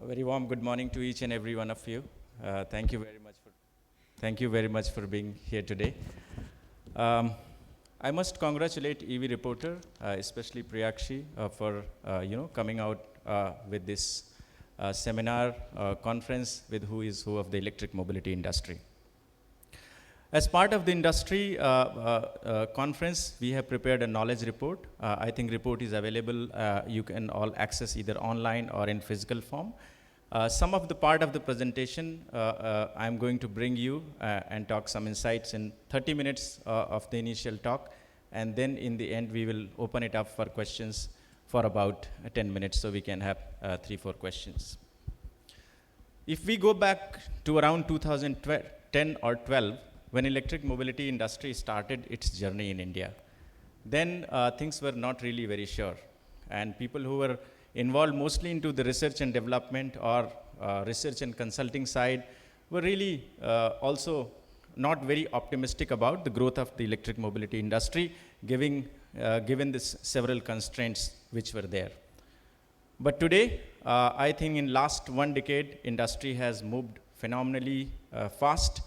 A very warm good morning to each and every one of you. Thank you very much for being here today. I must congratulate EV Reporter, especially Priyakshi, for coming out with this seminar conference with who is who of the electric mobility industry. As part of the industry conference, we have prepared a knowledge report. I think report is available. You can all access either online or in physical form. Some of the part of the presentation, I'm going to bring you and talk some insights in 30 minutes of the initial talk. And then in the end, we will open it up for questions for about 10 minutes so we can have 3-4 questions. If we go back to around 2010 or 12, when electric mobility industry started its journey in India, then things were not really very sure. And people who were involved mostly into the research and development or research and consulting side were really also not very optimistic about the growth of the electric mobility industry, given this several constraints which were there. But today, I think in last 1 decade, industry has moved phenomenally fast.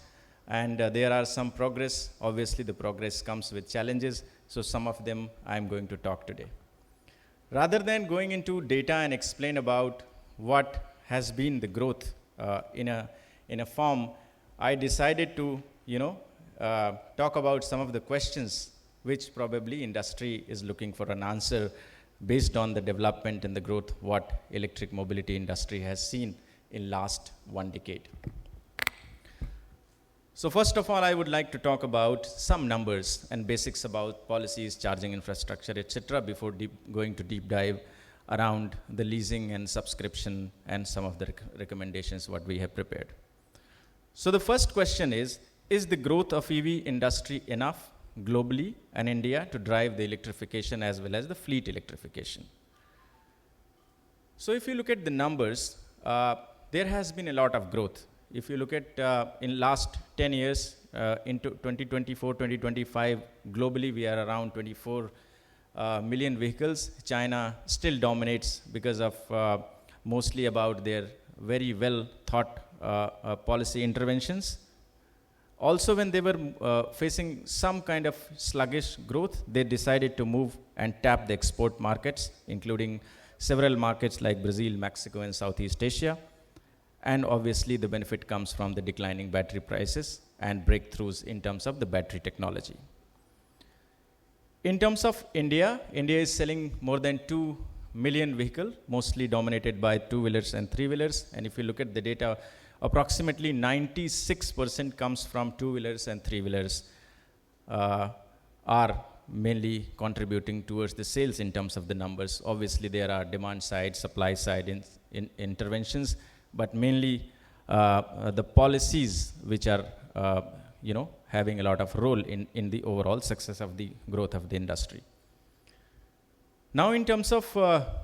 And there are some progress. Obviously, the progress comes with challenges. So some of them I'm going to talk today. Rather than going into data and explain about what has been the growth in a form, I decided to talk about some of the questions which probably industry is looking for an answer based on the development and the growth what electric mobility industry has seen in last 1 decade. So first of all, I would like to talk about some numbers and basics about policies, charging infrastructure, etc. before going to deep dive around the leasing and subscription and some of the recommendations what we have prepared. So the first question is the growth of EV industry enough globally and India to drive the electrification as well as the fleet electrification? So if you look at the numbers, there has been a lot of growth. If you look at in last 10 years, into 2024, 2025, globally we are around 24 million vehicles. China still dominates because of mostly about their very well thought policy interventions. Also, when they were facing some kind of sluggish growth, they decided to move and tap the export markets, including several markets like Brazil, Mexico, and Southeast Asia. And obviously, the benefit comes from the declining battery prices and breakthroughs in terms of the battery technology. In terms of India, India is selling more than 2 million vehicles, mostly dominated by two-wheelers and three-wheelers. And if you look at the data, approximately 96% comes from two-wheelers and three-wheelers are mainly contributing towards the sales in terms of the numbers. Obviously, there are demand side, supply side in interventions, but mainly the policies which are, having a lot of role in the overall success of the growth of the industry. Now, in terms of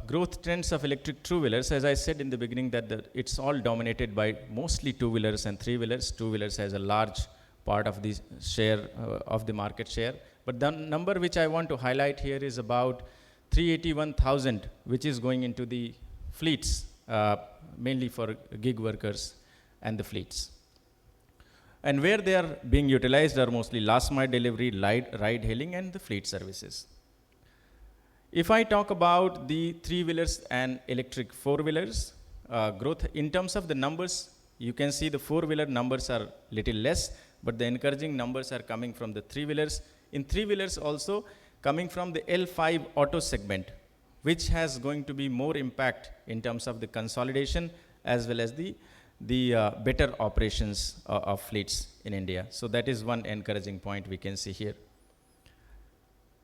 growth trends of electric two-wheelers, as I said in the beginning that it's all dominated by mostly two-wheelers and three-wheelers. Two-wheelers has a large part of the share of the market share. But the number which I want to highlight here is about 381,000, which is going into the fleets, mainly for gig workers and the fleets. And where they are being utilized are mostly last mile delivery, ride hailing, and the fleet services. If I talk about the three-wheelers and electric four-wheelers growth, in terms of the numbers, you can see the four-wheeler numbers are little less, but the encouraging numbers are coming from the three-wheelers. In three-wheelers also coming from the L5 auto segment, which has going to be more impact in terms of the consolidation as well as the better operations of fleets in India. So that is one encouraging point we can see here.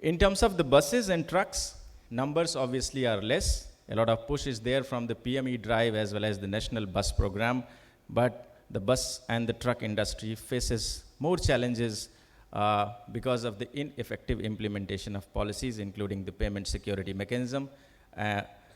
In terms of the buses and trucks, numbers obviously are less. A lot of push is there from the PME drive as well as the national bus program, but the bus and the truck industry faces more challenges because of the ineffective implementation of policies, including the payment security mechanism.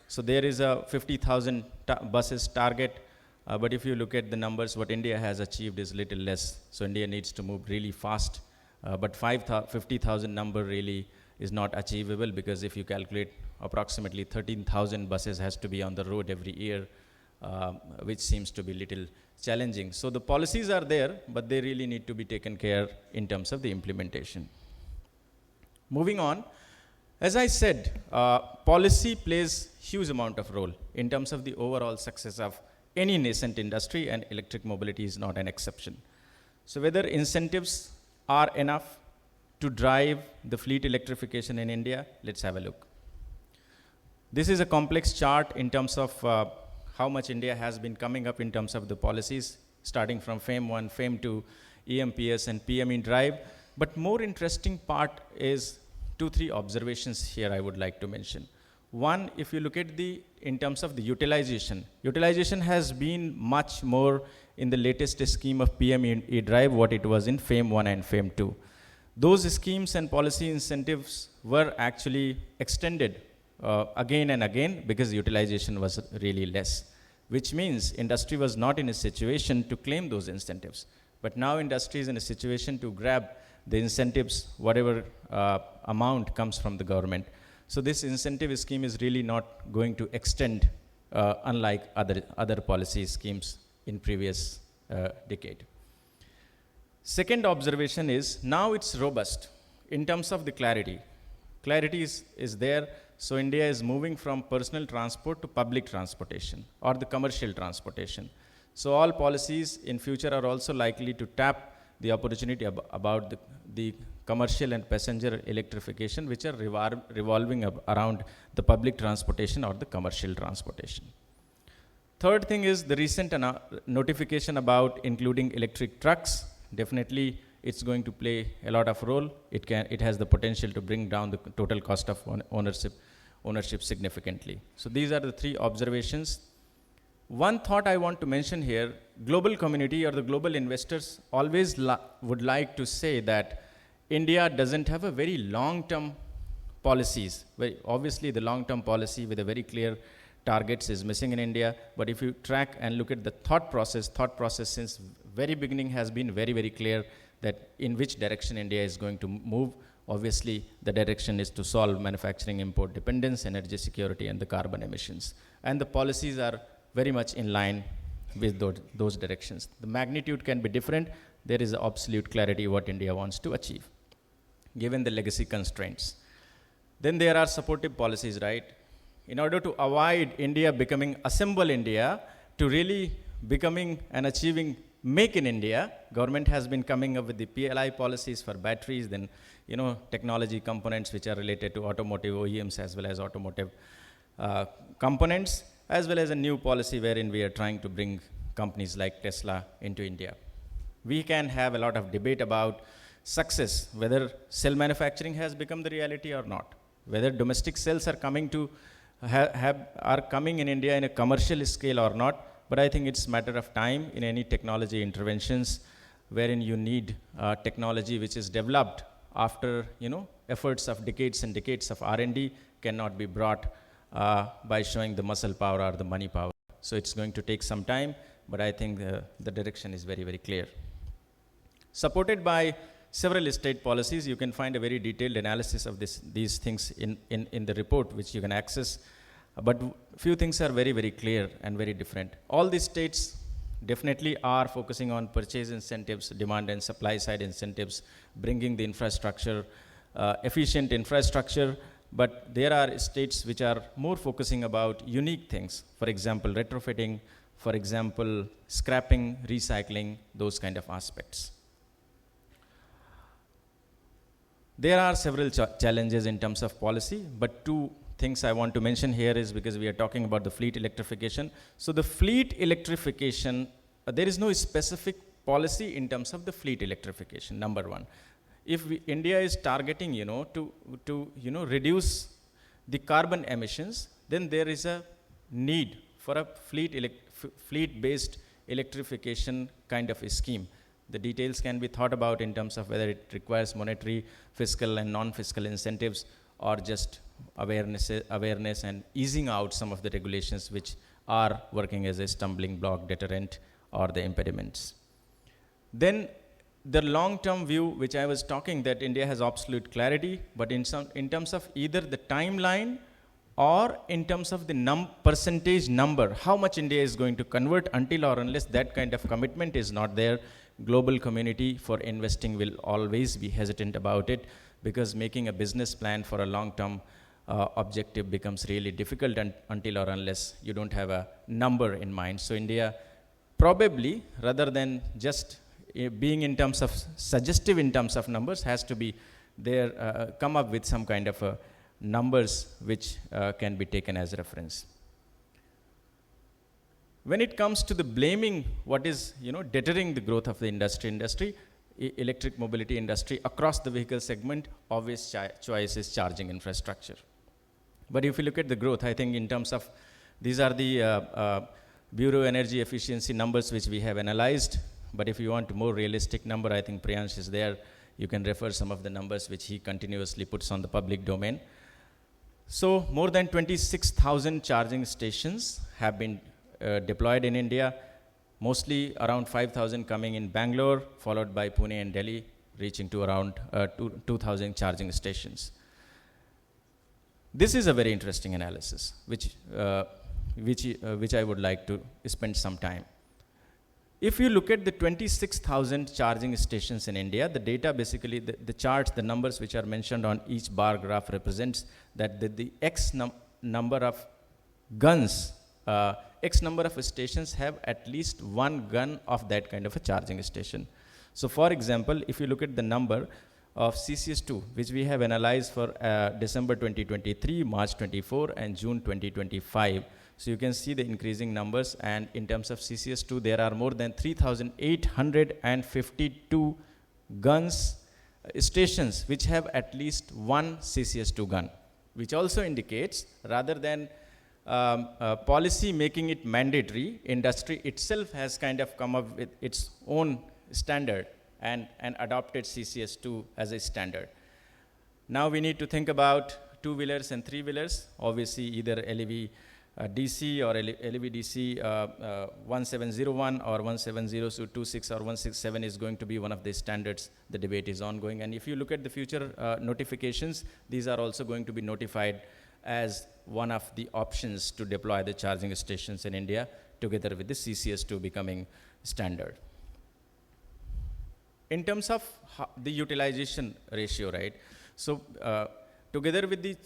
So there is a 50,000 buses target, but if you look at the numbers, what India has achieved is little less. So India needs to move really fast, but 50,000 number really is not achievable, because if you calculate approximately 13,000 buses has to be on the road every year, which seems to be little challenging. So the policies are there, but they really need to be taken care in terms of the implementation. Moving on, as I said, policy plays huge amount of role in terms of the overall success of any nascent industry, and electric mobility is not an exception. So whether incentives are enough to drive the fleet electrification in India, let's have a look. This is a complex chart in terms of how much India has been coming up in terms of the policies, starting from FAME 1, FAME 2, EMPS and PME drive. But more interesting part is 2-3 observations here I would like to mention. One, if you look at in terms of the utilization has been much more in the latest scheme of PME drive what it was in FAME 1 and FAME 2. Those schemes and policy incentives were actually extended again and again because utilization was really less, which means industry was not in a situation to claim those incentives. But now industry is in a situation to grab the incentives, whatever amount comes from the government. So this incentive scheme is really not going to extend unlike other policy schemes in previous decade. Second observation is now it's robust in terms of the clarity. Clarity is there. So India is moving from personal transport to public transportation or the commercial transportation. So all policies in future are also likely to tap the opportunity about the commercial and passenger electrification, which are revolving around the public transportation or the commercial transportation. Third thing is the recent notification about including electric trucks. Definitely it's going to play a lot of role. It has the potential to bring down the total cost of ownership significantly. So these are the 3 observations. One thought I want to mention here, global community or the global investors always would like to say that India doesn't have a very long-term policies. Obviously the long-term policy with a very clear targets is missing in India, but if you track and look at the thought process since very beginning has been very, very clear that in which direction India is going to move. Obviously, the direction is to solve manufacturing import dependence, energy security, and the carbon emissions. And the policies are very much in line with those directions. The magnitude can be different. There is absolute clarity what India wants to achieve, given the legacy constraints. Then there are supportive policies, right? In order to avoid India becoming Assemble India to really becoming and achieving Make in India, government has been coming up with the PLI policies for batteries, then technology components which are related to automotive OEMs as well as automotive components, as well as a new policy wherein we are trying to bring companies like Tesla into India. We can have a lot of debate about success, whether cell manufacturing has become the reality or not, whether domestic cells are coming in India in a commercial scale or not. But I think it's a matter of time in any technology interventions wherein you need technology which is developed after efforts of decades and decades of R&D cannot be brought by showing the muscle power or the money power. So it's going to take some time, but I think the direction is very, very clear. Supported by several state policies, you can find a very detailed analysis of these things in the report which you can access. But few things are very, very clear and very different. All these states definitely are focusing on purchase incentives, demand and supply side incentives, bringing the infrastructure, efficient infrastructure. But there are states which are more focusing about unique things. For example, retrofitting, for example, scrapping, recycling, those kind of aspects. There are several challenges in terms of policy, but 2 things I want to mention here is because we are talking about the fleet electrification. So the fleet electrification, there is no specific policy in terms of the fleet electrification, number one. If India is targeting, to reduce the carbon emissions, then there is a need for a fleet-based electrification kind of a scheme. The details can be thought about in terms of whether it requires monetary, fiscal, and non-fiscal incentives, or just awareness and easing out some of the regulations which are working as a stumbling block, deterrent, or the impediments. Then the long-term view, which I was talking, that India has absolute clarity, but in terms of either the timeline or in terms of the percentage number, how much India is going to convert. Until or unless that kind of commitment is not there, global community for investing will always be hesitant about it, because making a business plan for a long-term objective becomes really difficult until or unless you don't have a number in mind. So India probably, rather than just being in terms of suggestive in terms of numbers, has to be there, come up with some kind of numbers which can be taken as reference. When it comes to the blaming what is deterring the growth of the industry, electric mobility industry across the vehicle segment, obvious choice is charging infrastructure. But if you look at the growth, I think in terms of, these are the Bureau Energy Efficiency numbers which we have analyzed. But if you want a more realistic number, I think Priyansh is there. You can refer some of the numbers which he continuously puts on the public domain. So more than 26,000 charging stations have been deployed in India, mostly around 5,000 coming in Bangalore, followed by Pune and Delhi, reaching to around 2,000 charging stations. This is a very interesting analysis, which I would like to spend some time. If you look at the 26,000 charging stations in India, the data basically, the charts, the numbers which are mentioned on each bar graph represents that the X number of guns, X number of stations have at least one gun of that kind of a charging station. So for example, if you look at the number of CCS2, which we have analyzed for December 2023, March 24, and June 2025, so you can see the increasing numbers, and in terms of CCS2, there are more than 3,852 guns, stations which have at least one CCS2 gun, which also indicates, rather than policy making it mandatory, industry itself has kind of come up with its own standard and adopted CCS2 as a standard. Now we need to think about two-wheelers and three-wheelers, obviously either LEV DC or LEV DC 1701 or 170226 or 167 is going to be one of the standards. The debate is ongoing. And if you look at the future notifications, these are also going to be notified as one of the options to deploy the charging stations in India, together with the CCS2 becoming standard. In terms of the utilization ratio, right? So together with the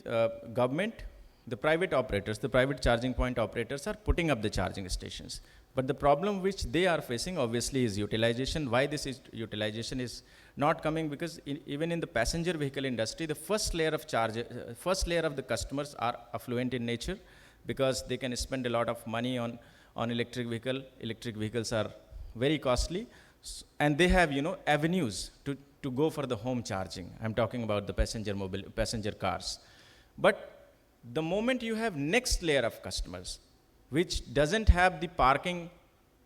government, the private operators, the private charging point operators are putting up the charging stations. But the problem which they are facing obviously is utilization. Why this utilization is not coming? Because even in the passenger vehicle industry, the first layer of the customers are affluent in nature, because they can spend a lot of money on electric vehicle. Electric vehicles are very costly, and they have avenues to go for the home charging. I'm talking about the passenger cars. But the moment you have next layer of customers, which doesn't have the parking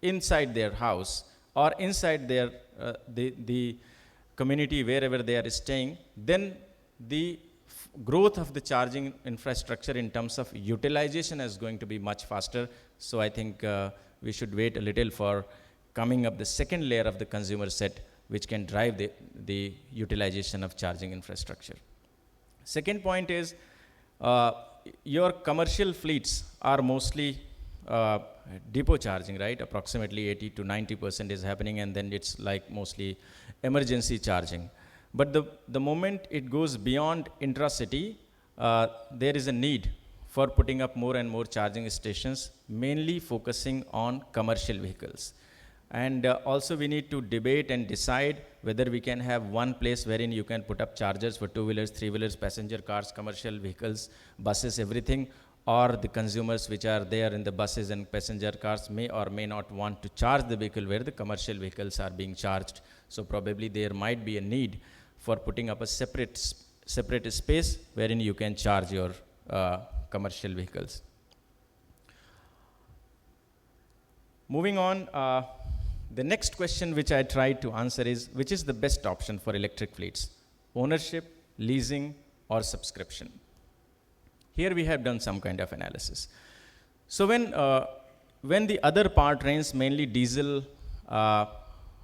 inside their house or inside their the community wherever they are staying, then the growth of the charging infrastructure in terms of utilization is going to be much faster. So I think we should wait a little for coming up the second layer of the consumer set, which can drive the utilization of charging infrastructure. Second point is, your commercial fleets are mostly depot charging, right? Approximately 80 to 90% is happening, and then it's like mostly emergency charging. But the moment it goes beyond intracity, there is a need for putting up more and more charging stations, mainly focusing on commercial vehicles. And also we need to debate and decide whether we can have one place wherein you can put up chargers for two-wheelers, three-wheelers, passenger cars, commercial vehicles, buses, everything, or the consumers which are there in the buses and passenger cars may or may not want to charge the vehicle where the commercial vehicles are being charged. So probably there might be a need for putting up a separate space wherein you can charge your commercial vehicles. Moving on, the next question which I tried to answer is, which is the best option for electric fleets? Ownership, leasing, or subscription? Here we have done some kind of analysis. So when the other powertrains, mainly diesel,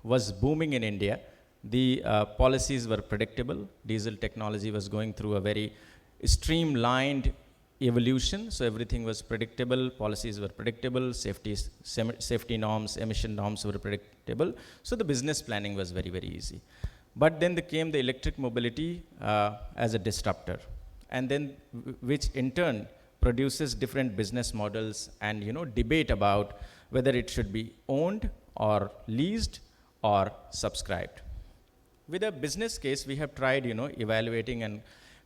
was booming in India, the policies were predictable. Diesel technology was going through a very streamlined evolution, so everything was predictable, policies were predictable, safety norms, emission norms were predictable, so the business planning was very, very easy. But then came the electric mobility as a disruptor, and then which in turn produces different business models and debate about whether it should be owned or leased or subscribed. With a business case, we have tried evaluating and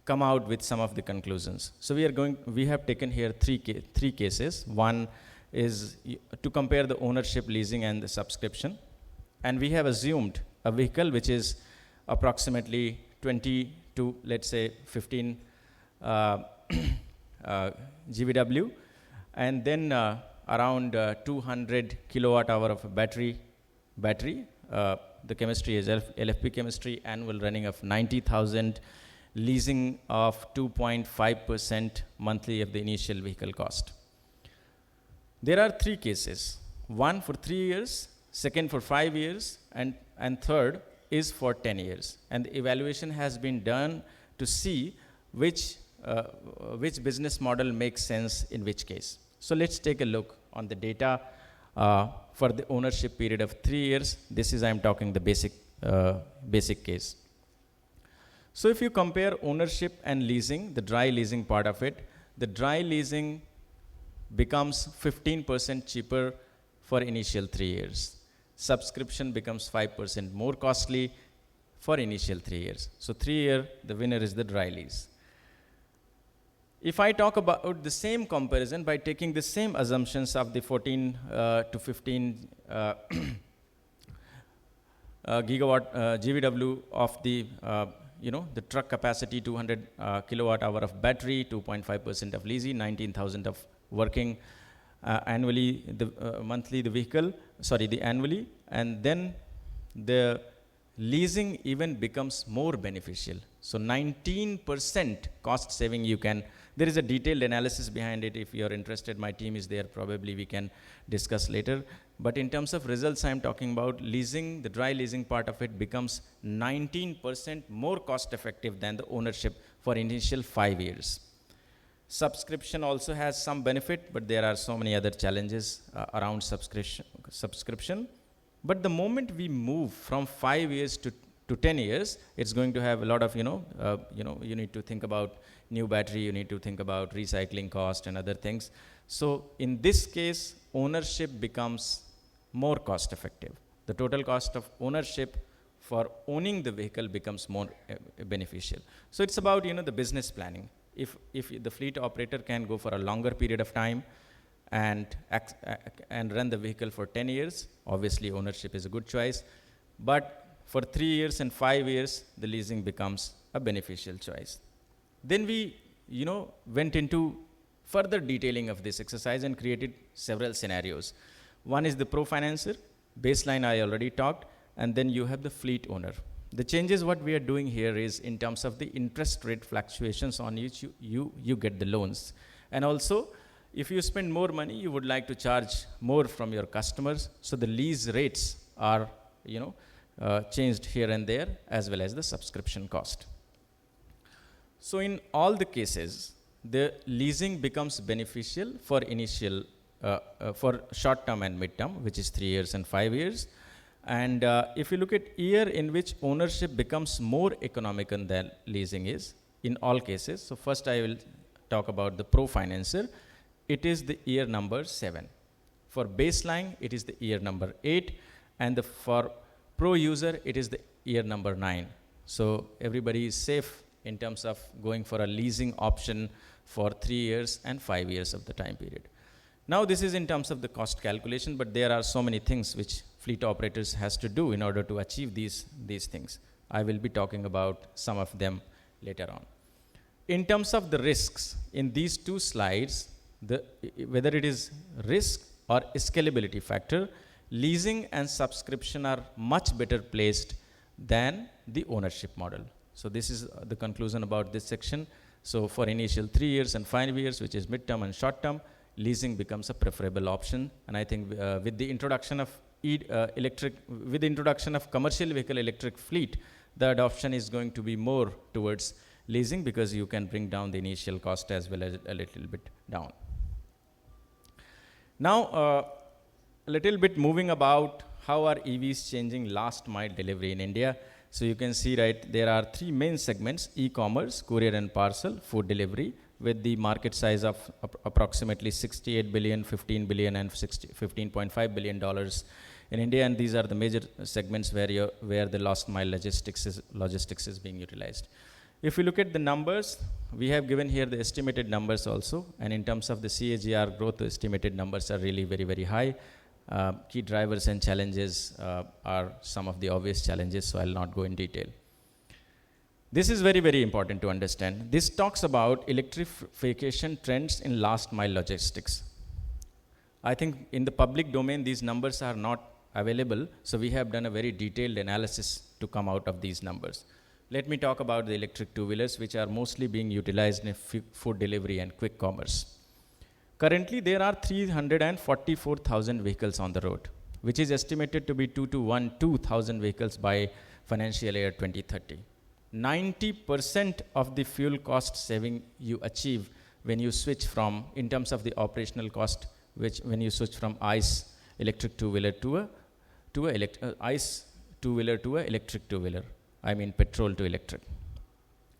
come out with some of the conclusions. So we have taken here three cases. One is to compare the ownership, leasing, and the subscription. And we have assumed a vehicle which is approximately 20 to, let's say, 15 GVW, and then around 200 kilowatt hour of battery. The chemistry is LFP chemistry, annual running of 90,000, leasing of 2.5% monthly of the initial vehicle cost. There are three cases, one for 3 years, second for 5 years, and third is for 10 years. And the evaluation has been done to see which business model makes sense in which case. So let's take a look on the data for the ownership period of 3 years. This is, I'm talking the basic case. So if you compare ownership and leasing, the dry leasing part of it, the dry leasing becomes 15% cheaper for initial 3 years. Subscription becomes 5% more costly for initial 3 years. So 3 year, the winner is the dry lease. If I talk about the same comparison by taking the same assumptions of the 14 to 15 gigawatt GVW of the the truck capacity, 200 kilowatt hour of battery, 2.5% of leasing, 19,000 of working annually, the monthly the vehicle, the annually, and then the leasing even becomes more beneficial. So 19% cost saving you can. There is a detailed analysis behind it. If you are interested, my team is there. Probably we can discuss later. But in terms of results, I'm talking about leasing, the dry leasing part of it becomes 19% more cost effective than the ownership for initial 5 years. Subscription also has some benefit, but there are so many other challenges around subscription. But the moment we move from 5 years to 10 years, it's going to have a lot of, you need to think about new battery, you need to think about recycling cost and other things. So in this case, ownership becomes more cost effective. The total cost of ownership for owning the vehicle becomes more beneficial. So it's about, the business planning. If the fleet operator can go for a longer period of time and run the vehicle for 10 years, obviously ownership is a good choice. But for 3 years and 5 years, the leasing becomes a beneficial choice. Then we, went into further detailing of this exercise and created several scenarios. One is the pro-financer, baseline I already talked, and then you have the fleet owner. The changes what we are doing here is in terms of the interest rate fluctuations on which you get the loans. And also, if you spend more money, you would like to charge more from your customers. So the lease rates are, changed here and there, as well as the subscription cost. So in all the cases, the leasing becomes beneficial for initial, for short term and mid term, which is 3 years and 5 years. And if you look at year in which ownership becomes more economical than leasing is, in all cases. So first I will talk about the pro-financer. It is the year number 7. For baseline, it is the year number 8. And for pro-user, it is the year number 9. So everybody is safe in terms of going for a leasing option for 3 years and 5 years of the time period. Now this is in terms of the cost calculation, but there are so many things which fleet operators has to do in order to achieve these things. I will be talking about some of them later on. In terms of the risks, in these two slides, whether it is risk or scalability factor, leasing and subscription are much better placed than the ownership model. So this is the conclusion about this section. So for initial 3 years and 5 years, which is mid-term and short-term, leasing becomes a preferable option. And I think with the introduction of commercial vehicle electric fleet, the adoption is going to be more towards leasing, because you can bring down the initial cost as well as a little bit down. Now, a little bit moving about how are EVs changing last mile delivery in India. So you can see, right, there are three main segments: e-commerce, courier and parcel, food delivery, with the market size of approximately 68 billion, 15 billion, and $15.5 billion in India. And these are the major segments where the last mile logistics is being utilized. If you look at the numbers, we have given here the estimated numbers also. And in terms of the CAGR growth, the estimated numbers are really very, very high. Key drivers and challenges are some of the obvious challenges, so I'll not go in detail. This is very, very important to understand. This talks about electrification trends in last mile logistics. I think in the public domain, these numbers are not available, so we have done a very detailed analysis to come out of these numbers. Let me talk about the electric two-wheelers, which are mostly being utilized in food delivery and quick commerce. Currently, there are 344,000 vehicles on the road, which is estimated to be 2,212,000 vehicles by financial year 2030. 90% of the fuel cost saving you achieve when you switch from, in terms of the operational cost, when you switch from ICE electric two-wheeler to a ICE two-wheeler to a electric two-wheeler. I mean petrol to electric.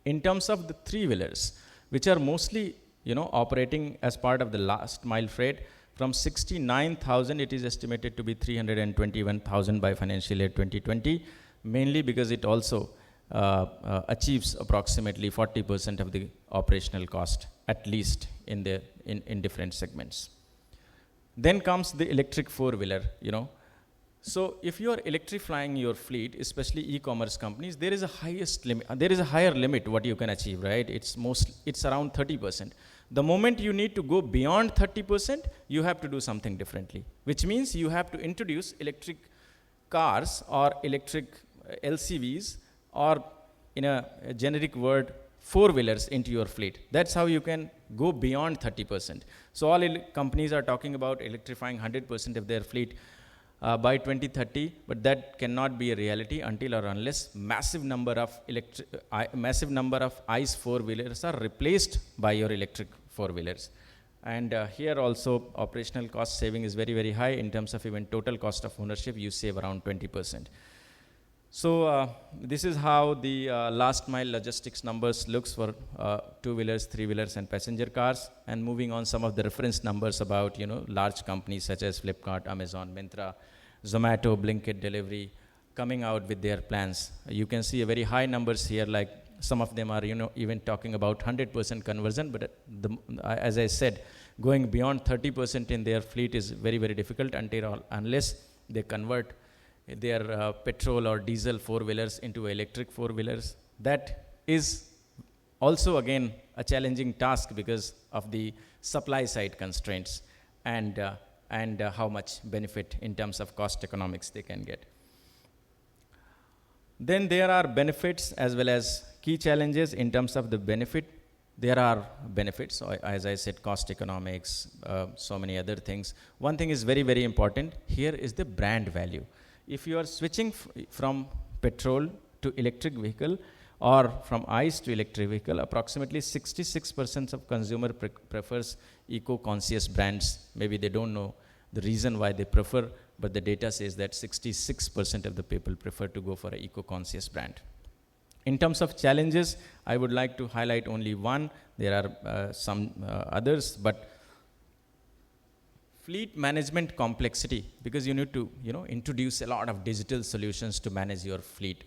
In terms of the three-wheelers, which are mostly operating as part of the last mile freight, from 69,000, it is estimated to be 321,000 by financial year 2020, mainly because it also achieves approximately 40% of the operational cost, at least in different segments. Then comes the electric four-wheeler, So if you are electrifying your fleet, especially e-commerce companies, there is a higher limit what you can achieve, right? It's around 30%. The moment you need to go beyond 30%, you have to do something differently, which means you have to introduce electric cars or electric LCVs, or in a generic word, four-wheelers into your fleet. That's how you can go beyond 30%. So all companies are talking about electrifying 100% of their fleet by 2030, but that cannot be a reality until or unless massive number of ICE four-wheelers are replaced by your electric four-wheelers. And here also operational cost saving is very, very high. In terms of even total cost of ownership, you save around 20%. So this is how the last mile logistics numbers looks for two-wheelers, three-wheelers, and passenger cars. And moving on, some of the reference numbers about large companies such as Flipkart, Amazon, Myntra, Zomato, Blinkit Delivery coming out with their plans. You can see a very high numbers here, like some of them are even talking about 100% conversion. But as I said, going beyond 30% in their fleet is very, very difficult unless they convert their petrol or diesel four-wheelers into electric four-wheelers. That is also, again, a challenging task because of the supply side constraints and how much benefit in terms of cost economics they can get. Then there are benefits as well as key challenges. In terms of the benefit, there are benefits, as I said, cost economics, so many other things. One thing is very, very important here is the brand value. If you are switching from petrol to electric vehicle or from ICE to electric vehicle, approximately 66% of consumer prefers eco-conscious brands. Maybe they don't know the reason why they prefer, but the data says that 66% of the people prefer to go for an eco-conscious brand. In terms of challenges, I would like to highlight only one. There are some others, but fleet management complexity, because you need to introduce a lot of digital solutions to manage your fleet,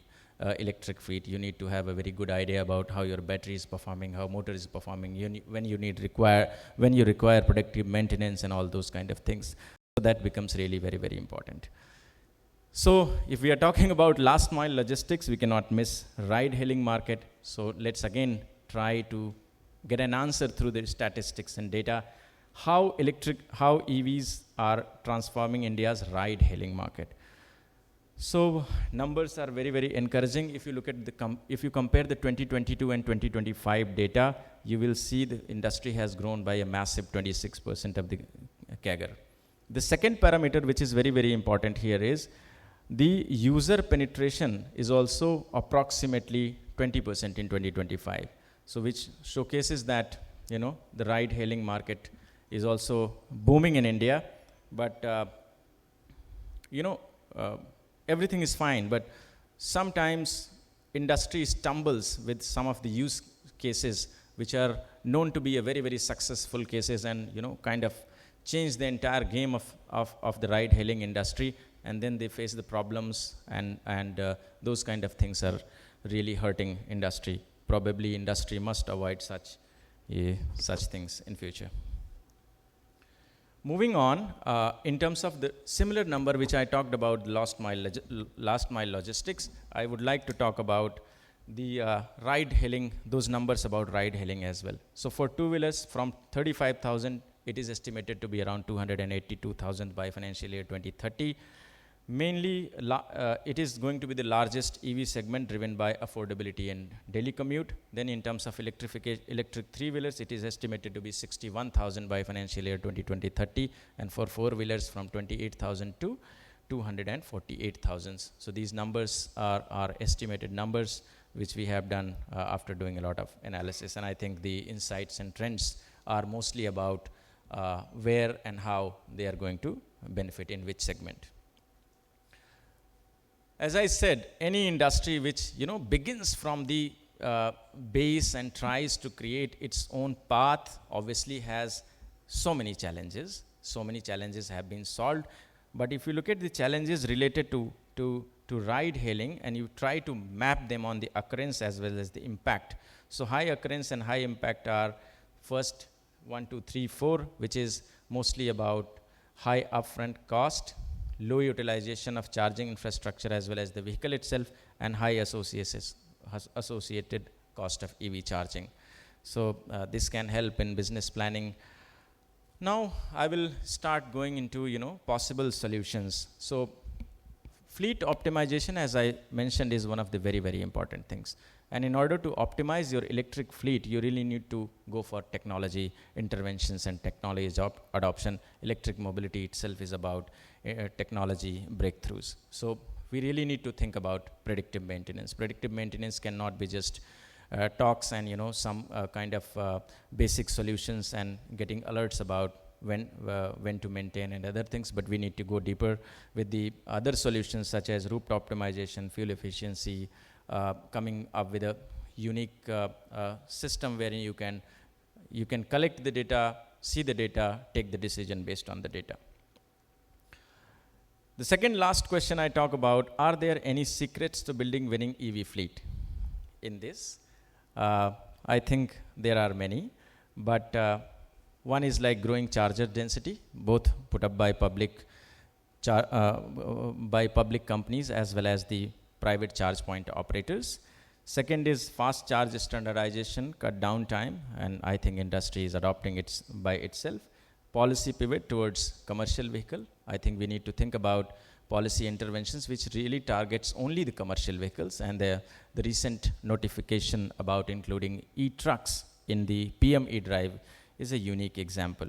electric fleet. You need to have a very good idea about how your battery is performing, how motor is performing, when you require predictive maintenance and all those kind of things. So that becomes really very, very important. So if we are talking about last mile logistics, we cannot miss ride-hailing market. So let's again try to get an answer through the statistics and data. How EVs are transforming India's ride-hailing market. So numbers are very, very encouraging. If you look at if you compare the 2022 and 2025 data, you will see the industry has grown by a massive 26% of the CAGR. The second parameter, which is very, very important here, is the user penetration is also approximately 20% in 2025. So which showcases that, the ride-hailing market is also booming in India. But, everything is fine, but sometimes industry stumbles with some of the use cases which are known to be a very, very successful cases, and kind of change the entire game of the ride-hailing industry, and then they face the problems, and those kind of things are really hurting industry. Probably industry must avoid such things in future. Moving on, in terms of the similar number which I talked about, last mile logistics, I would like to talk about the ride-hailing, those numbers about ride-hailing as well. So for two-wheelers, from 35,000, it is estimated to be around 282,000 by financial year 2030. Mainly, it is going to be the largest EV segment driven by affordability and daily commute. Then in terms of electric three-wheelers, it is estimated to be 61,000 by financial year 2020-30, and for four-wheelers from 28,000 to 248,000. So these numbers are estimated numbers which we have done after doing a lot of analysis, and I think the insights and trends are mostly about where and how they are going to benefit in which segment. As I said, any industry which begins from the base and tries to create its own path obviously has so many challenges. So many challenges have been solved, but if you look at the challenges related to ride hailing and you try to map them on the occurrence as well as the impact. So high occurrence and high impact are first 1, 2, 3, 4, which is mostly about high upfront cost, low utilization of charging infrastructure as well as the vehicle itself, and high associated cost of EV charging. So this can help in business planning. Now I will start going into possible solutions. So fleet optimization, as I mentioned, is one of the very, very important things. And in order to optimize your electric fleet, you really need to go for technology interventions and technology adoption. Electric mobility itself is about technology breakthroughs. So we really need to think about predictive maintenance. Predictive maintenance cannot be just talks and some kind of basic solutions and getting alerts about when to maintain and other things, but we need to go deeper with the other solutions such as route optimization, fuel efficiency, coming up with a unique system where you can collect the data, see the data, take the decision based on the data. The second last question I talk about, are there any secrets to building winning EV fleet? In this, I think there are many, but one is like growing charger density, both put up by public companies as well as the private charge point operators. Second is fast charge standardization, cut down time, and I think industry is adopting it by itself. Policy pivot towards commercial vehicle. I think we need to think about policy interventions which really targets only the commercial vehicles, and the recent notification about including e-trucks in the PM e-drive is a unique example.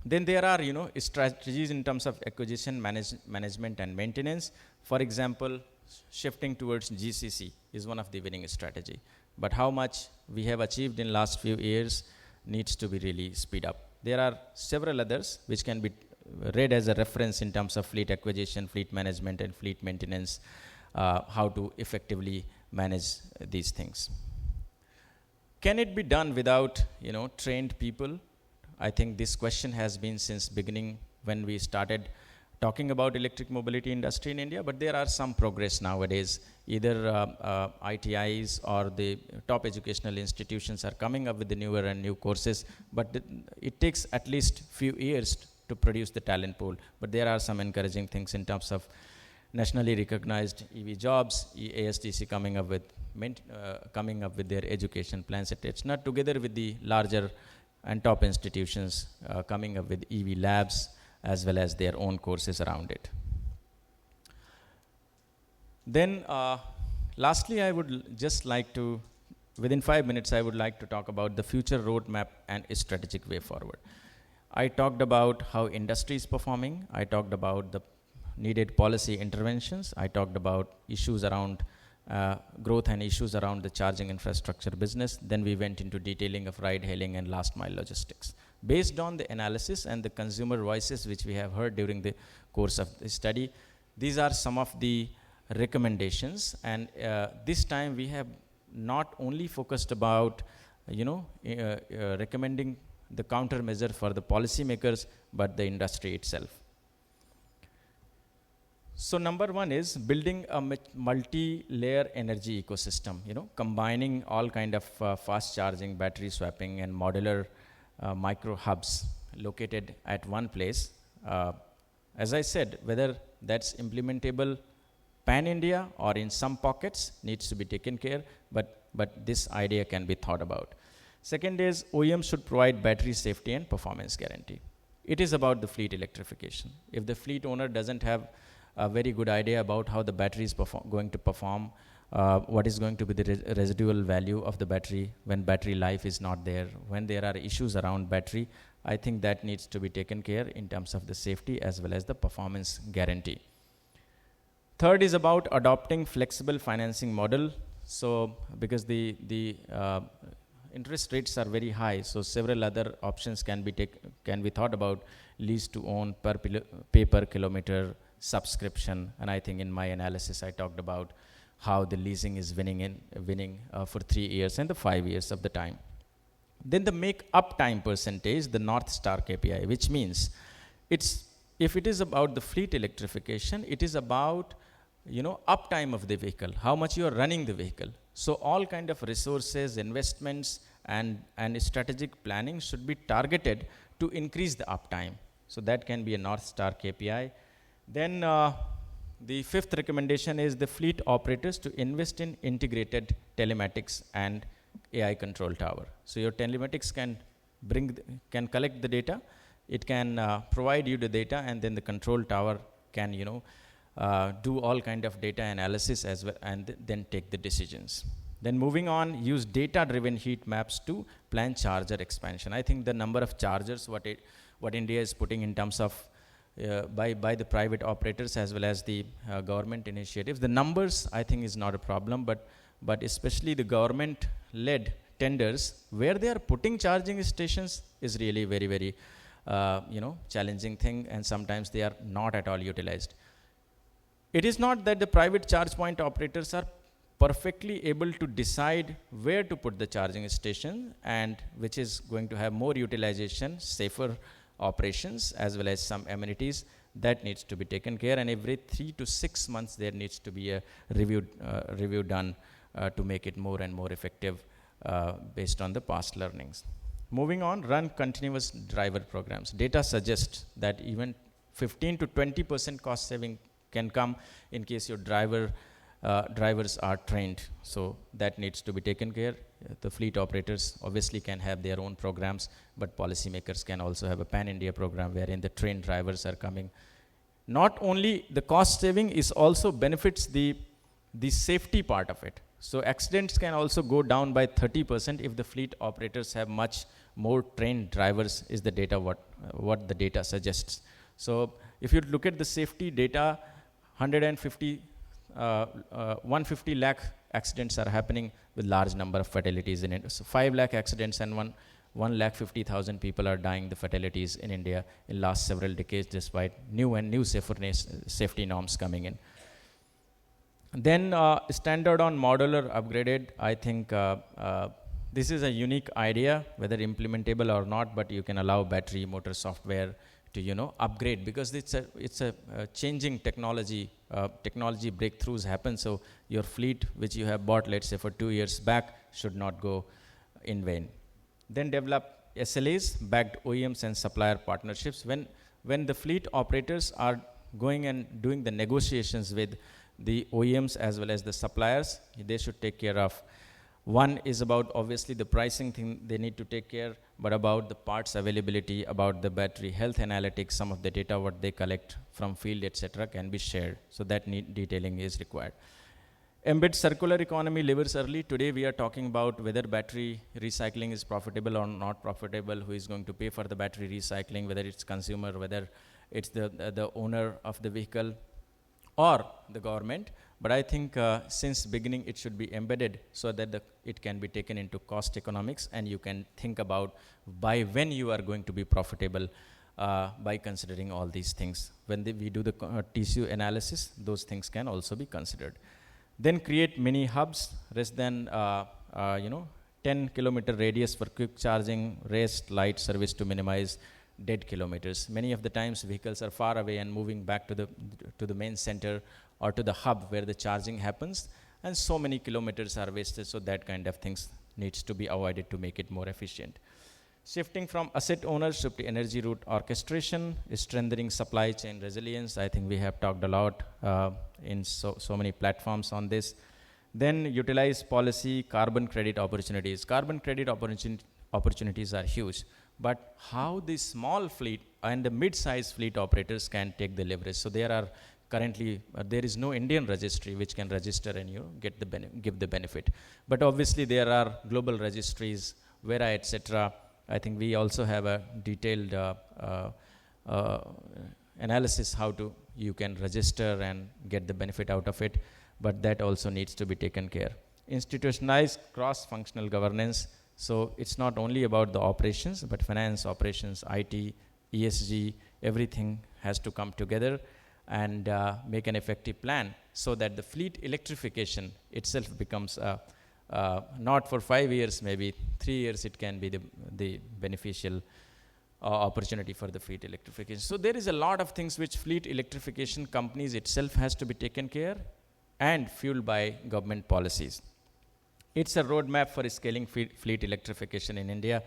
Then there are, strategies in terms of acquisition, management and maintenance. For example, shifting towards GCC is one of the winning strategy. But how much we have achieved in last few years needs to be really speed up. There are several others which can be read as a reference in terms of fleet acquisition, fleet management and fleet maintenance, how to effectively manage these things. Can it be done without, trained people? I think this question has been since beginning when we started talking about electric mobility industry in India, but there are some progress nowadays. Either ITIs or the top educational institutions are coming up with the newer and new courses, but it takes at least few years to produce the talent pool. But there are some encouraging things in terms of nationally recognized EV jobs, ASTC coming up with their education plans. It's not together with the larger and top institutions coming up with EV labs as well as their own courses around it. Then lastly, I would just like to, within 5 minutes, I would like to talk about the future roadmap and a strategic way forward. I talked about how industry is performing. I talked about the needed policy interventions. I talked about issues around growth and issues around the charging infrastructure business. Then we went into detailing of ride hailing and last mile logistics. Based on the analysis and the consumer voices which we have heard during the course of the study, these are some of the recommendations, and this time we have not only focused about recommending the countermeasure for the policymakers, but the industry itself. So number one is building a multi-layer energy ecosystem, combining all kind of fast charging, battery swapping, and modular micro hubs located at one place. As I said, whether that's implementable pan-India or in some pockets needs to be taken care, but this idea can be thought about. Second is OEMs should provide battery safety and performance guarantee. It is about the fleet electrification. If the fleet owner doesn't have a very good idea about how the battery is going to perform, what is going to be the residual value of the battery when battery life is not there, when there are issues around battery, I think that needs to be taken care in terms of the safety as well as the performance guarantee. Third is about adopting flexible financing model. So because the interest rates are very high, so several other options can be thought about: lease to own, pay per kilometer, subscription. And I think in my analysis I talked about how the leasing is winning for 3 years and the 5 years of the time. Then the make uptime percentage, the North Star KPI, which means if it is about the fleet electrification, it is about uptime of the vehicle, how much you are running the vehicle. So all kind of resources, investments, and strategic planning should be targeted to increase the uptime. So that can be a North Star KPI. Then the fifth recommendation is the fleet operators to invest in integrated telematics and AI control tower. So your telematics can collect the data, it can provide you the data, and then the control tower can do all kind of data analysis as well, and then take the decisions. Then moving on, use data-driven heat maps to plan charger expansion. I think the number of chargers what India is putting in terms of by the private operators as well as the government initiatives, the numbers I think is not a problem, but especially the government-led tenders where they are putting charging stations is really very, very challenging thing, and sometimes they are not at all utilized. It is not that the private charge point operators are perfectly able to decide where to put the charging station, and which is going to have more utilization, safer operations, as well as some amenities. That needs to be taken care, and every 3 to 6 months there needs to be a review done to make it more and more effective based on the past learnings. Moving on, run continuous driver programs. Data suggests that even 15 to 20% cost saving can come in case your drivers are trained. So that needs to be taken care. The fleet operators obviously can have their own programs, but policymakers can also have a pan-India program wherein the trained drivers are coming. Not only the cost saving is also benefits the safety part of it. So accidents can also go down by 30% if the fleet operators have much more trained drivers, is the data what the data suggests. So if you look at the safety data, 150 lakh accidents are happening with large number of fatalities in it. So 5 lakh accidents and 1,50,000 people are dying the fatalities in India in last several decades, despite new safety norms coming in. Then standard on modular upgraded, I think this is a unique idea, whether implementable or not, but you can allow battery motor software to upgrade, because it's a changing technology. Technology breakthroughs happen, so your fleet which you have bought, let's say for 2 years back, should not go in vain. Then develop SLAs, backed OEMs and supplier partnerships. When the fleet operators are going and doing the negotiations with the OEMs as well as the suppliers, they should take care of. One is about obviously the pricing thing they need to take care, but about the parts availability, about the battery health analytics, some of the data what they collect from field, etc., can be shared. So that detailing is required. Embed circular economy levers early. Today we are talking about whether battery recycling is profitable or not profitable, who is going to pay for the battery recycling, whether it's consumer, whether it's the owner of the vehicle. or the government. But I think since beginning it should be embedded so that it can be taken into cost economics, and you can think about by when you are going to be profitable by considering all these things. When we do the TCO analysis, those things can also be considered. Then create mini hubs, less than 10-kilometer radius for quick charging, rest, light service to minimize dead kilometers. Many of the times vehicles are far away and moving back to the main center or to the hub where the charging happens, and so many kilometers are wasted, so that kind of things needs to be avoided to make it more efficient. Shifting from asset ownership to energy route orchestration is strengthening supply chain resilience. I think we have talked a lot in so many platforms on this. Then utilize policy carbon credit opportunities. Carbon credit opportunities are huge, but how the small fleet and the mid-sized fleet operators can take the leverage. So there are currently, there is no Indian registry which can register and give the benefit. But obviously there are global registries, Vera, etc. I think we also have a detailed analysis how you can register and get the benefit out of it, but that also needs to be taken care. Institutionalized cross-functional governance. So it's not only about the operations, but finance, operations, IT, ESG, everything has to come together and make an effective plan so that the fleet electrification itself becomes not for 5 years, maybe 3 years, it can be the beneficial opportunity for the fleet electrification. So there is a lot of things which fleet electrification companies itself has to be taken care and fueled by government policies. It's a roadmap for scaling fleet electrification in India.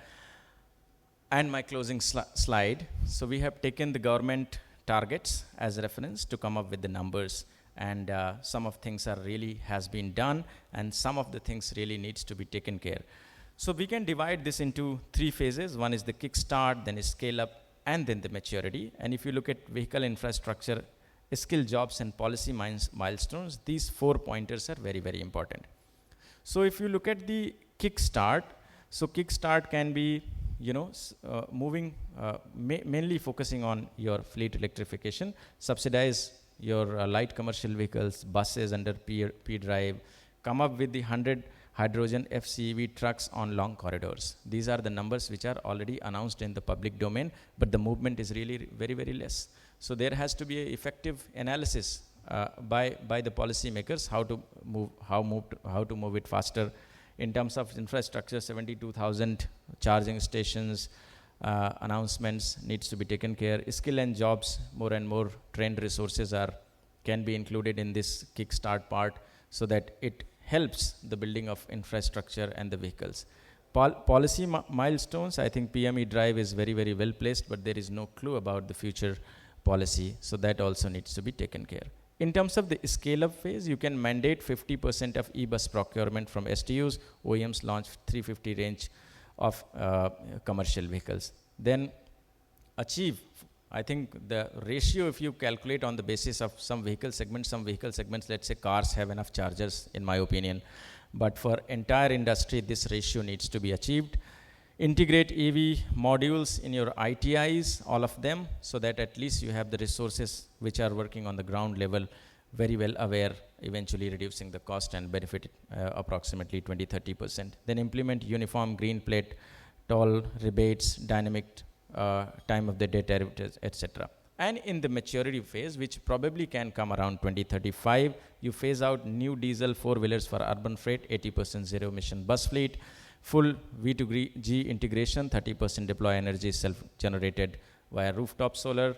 And my closing slide. So we have taken the government targets as reference to come up with the numbers, and some of things are really has been done, and some of the things really needs to be taken care. So we can divide this into 3 phases. One is the kickstart, then is scale up, and then the maturity. And if you look at vehicle infrastructure, skill, jobs, and policy milestones, these 4 pointers are very, very important. So if you look at the kickstart, so kickstart can be moving, mainly focusing on your fleet electrification, subsidize your light commercial vehicles, buses under P drive, come up with the 100 hydrogen FCEV trucks on long corridors. These are the numbers which are already announced in the public domain, but the movement is really very, very less. So there has to be an effective analysis by the policymakers how to move it faster. In terms of infrastructure, 72,000 charging stations, announcements needs to be taken care. Skill and jobs, more and more trained resources can be included in this kickstart part so that it helps the building of infrastructure and the vehicles. Policy milestones, I think PME drive is very, very well placed, but there is no clue about the future policy, so that also needs to be taken care. In terms of the scale-up phase, you can mandate 50% of e-bus procurement from STUs. OEMs launch 350 range of commercial vehicles. Then achieve, I think the ratio, if you calculate on the basis of some vehicle segments, let's say cars have enough chargers, in my opinion. But for entire industry, this ratio needs to be achieved. Integrate EV modules in your ITIs, all of them, so that at least you have the resources which are working on the ground level, very well aware, eventually reducing the cost and benefit approximately 20-30%. Then implement uniform green plate, toll rebates, dynamic time of the day derivatives, etc. And in the maturity phase, which probably can come around 2035, you phase out new diesel 4-wheelers for urban freight, 80% zero emission bus fleet, full V2G integration, 30% deploy energy self-generated via rooftop solar,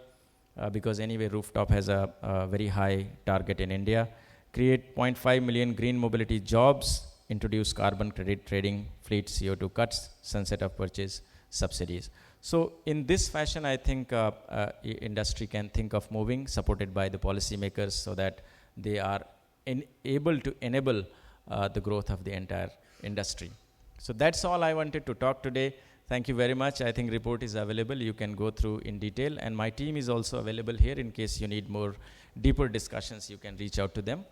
because anyway rooftop has a very high target in India. Create 0.5 million green mobility jobs, introduce carbon credit trading, fleet CO2 cuts, sunset of purchase subsidies. So in this fashion, I think industry can think of moving, supported by the policymakers, so that they are able to enable the growth of the entire industry. So that's all I wanted to talk today. Thank you very much. I think report is available. You can go through in detail. And my team is also available here in case you need more deeper discussions. You can reach out to them.